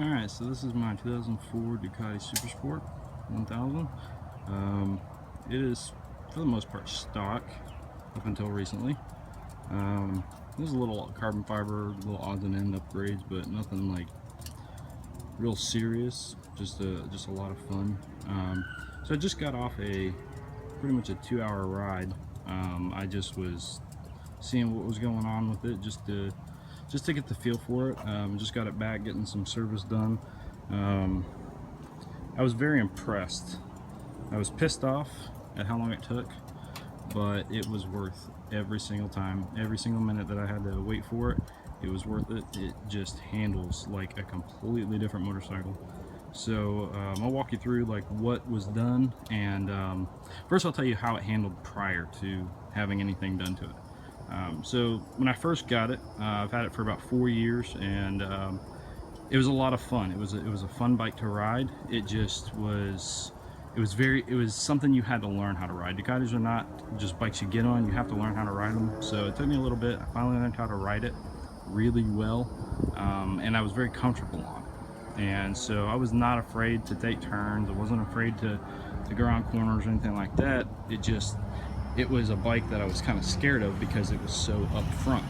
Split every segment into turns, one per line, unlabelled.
Alright, so this is my 2004 Ducati Super Sport 1000. It is, for the most part, stock up until recently. There's a little carbon fiber, little odds and end upgrades, but nothing like real serious. Just a lot of fun. So I just got off pretty much a 2-hour ride. I just was seeing what was going on with it, just to get the feel for it. Just got it back, getting some service done. I was very impressed. I was pissed off at how long it took, but it was worth every single time, every single minute that I had to wait for it. It was worth it. It just handles like a completely different motorcycle. So I'll walk you through like what was done, and first I'll tell you how it handled prior to having anything done to it. So when I first got it, I've had it for about 4 years, and it was a lot of fun. It was a fun bike to ride. It was something you had to learn how to ride. Ducatis are not just bikes you get on, you have to learn how to ride them. So it took me a little bit. I finally learned how to ride it really well, and I was very comfortable on it. And so I was not afraid to take turns. I wasn't afraid to go around corners or anything like that. It was a bike that I was kind of scared of because it was so up front.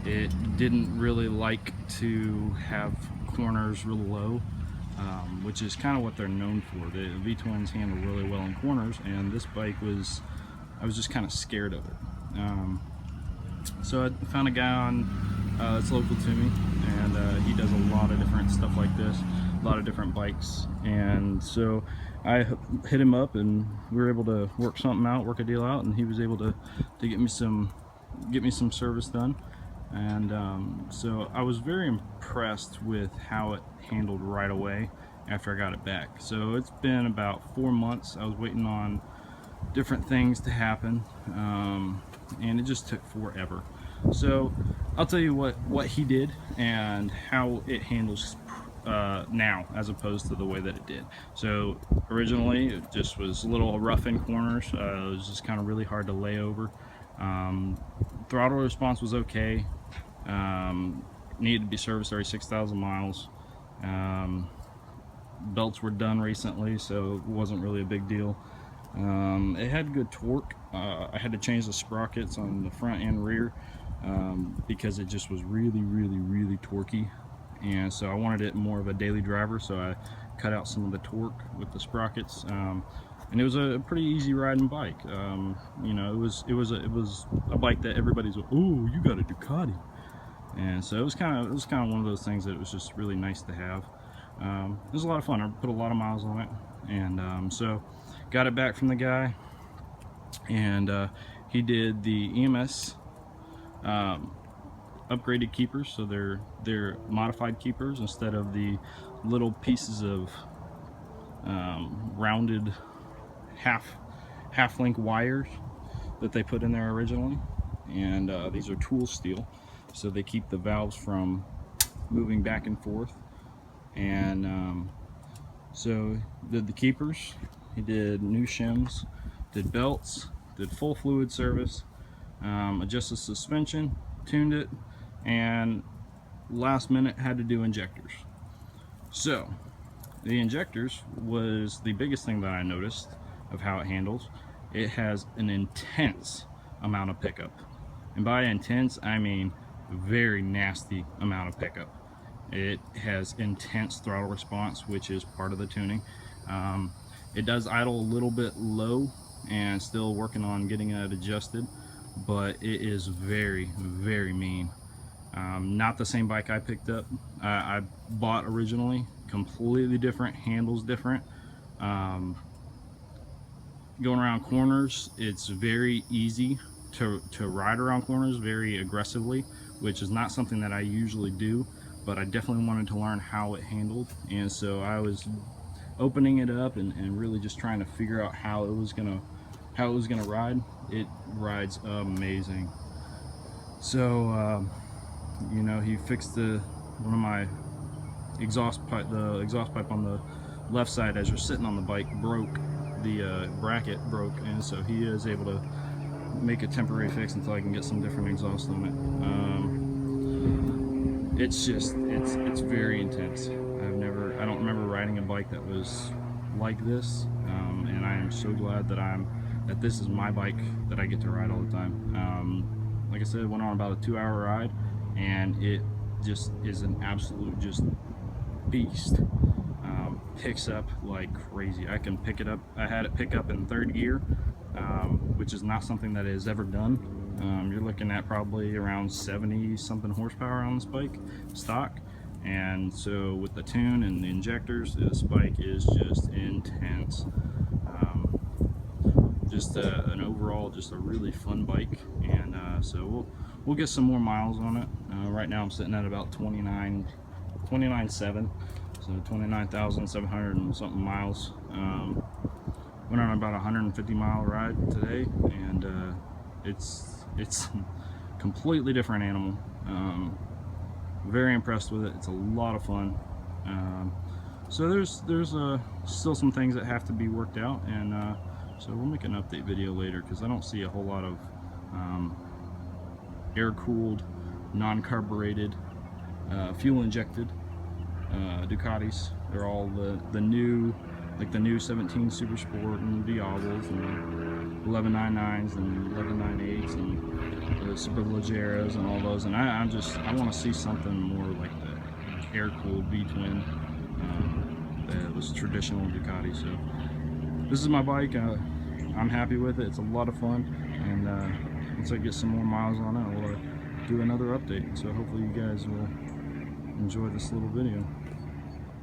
It didn't really like to have corners real low, which is kind of what they're known for. The V-twins handle really well in corners, and this bike I was just kind of scared of it. So I found a guy on that's local to me, and he does a lot of different stuff like this, a lot of different bikes. And so I hit him up, and we were able to work something out, work a deal out, and he was able to get me some service done. And so I was very impressed with how it handled right away after I got it back. So it's been about 4 months. I was waiting on different things to happen, and it just took forever. So I'll tell you what he did and how it handles now as opposed to the way that it did. So originally it just was a little rough in corners. It was just kind of really hard to lay over. Throttle response was okay. Needed to be serviced every 6,000 miles. Belts were done recently, so it wasn't really a big deal. It had good torque. I had to change the sprockets on the front and rear because it just was really torquey, and so I wanted it more of a daily driver, so I cut out some of the torque with the sprockets. And it was a pretty easy riding bike. You know, it was a bike that everybody's like, "Oh, you got a Ducati," and so it was kind of one of those things that it was just really nice to have. It was a lot of fun. I put a lot of miles on it, and so got it back from the guy, and he did the EMS upgraded keepers, so they're modified keepers instead of the little pieces of rounded half link wires that they put in there originally. And these are tool steel, so they keep the valves from moving back and forth. And so did the keepers, he did new shims, did belts, did full fluid service, adjusted suspension, tuned it, and last minute had to do injectors. So the injectors was the biggest thing that I noticed of how it handles. It has an intense amount of pickup, and by intense I mean very nasty amount of pickup. It has intense throttle response, which is part of the tuning. It does idle a little bit low, and still working on getting it adjusted, but it is very mean. Not the same bike I picked up. I bought originally, completely different, handles different. Going around corners, it's very easy to ride around corners very aggressively, which is not something that I usually do, but I definitely wanted to learn how it handled. And so I was opening it up and really just trying to figure out how it was gonna ride. It rides amazing. So you know, he fixed one of my exhaust pipe, the exhaust pipe on the left side as you're sitting on the bike broke. The bracket broke, and so he is able to make a temporary fix until I can get some different exhaust on it. It's very intense. bike that was like this, and I am so glad that this is my bike that I get to ride all the time. Like I said, went on about a 2-hour ride, and it just is an absolute just beast. Picks up like crazy. I can pick it up. I had it pick up in 3rd gear, which is not something that is ever done. You're looking at probably around 70 something horsepower on this bike stock, and so with the tune and the injectors, this bike is just intense. Just an overall, just a really fun bike, and so we'll get some more miles on it. Right now I'm sitting at about 29.7, so 29,700 and something miles. Went on about a 150-mile ride today, and it's completely different animal. Very impressed with it. It's a lot of fun. So there's still some things that have to be worked out, and so we'll make an update video later, because I don't see a whole lot of air-cooled, non-carbureted, fuel-injected Ducatis. They're all the new, like the new 17 Super Sport and Diablos and 1199s and 1198s and the Super Leggeros and all those. And I want to see something more like the air-cooled V-twin that was traditional Ducati. So this is my bike. I'm happy with it. It's a lot of fun, and once I get some more miles on it, I'll do another update. So hopefully you guys will enjoy this little video.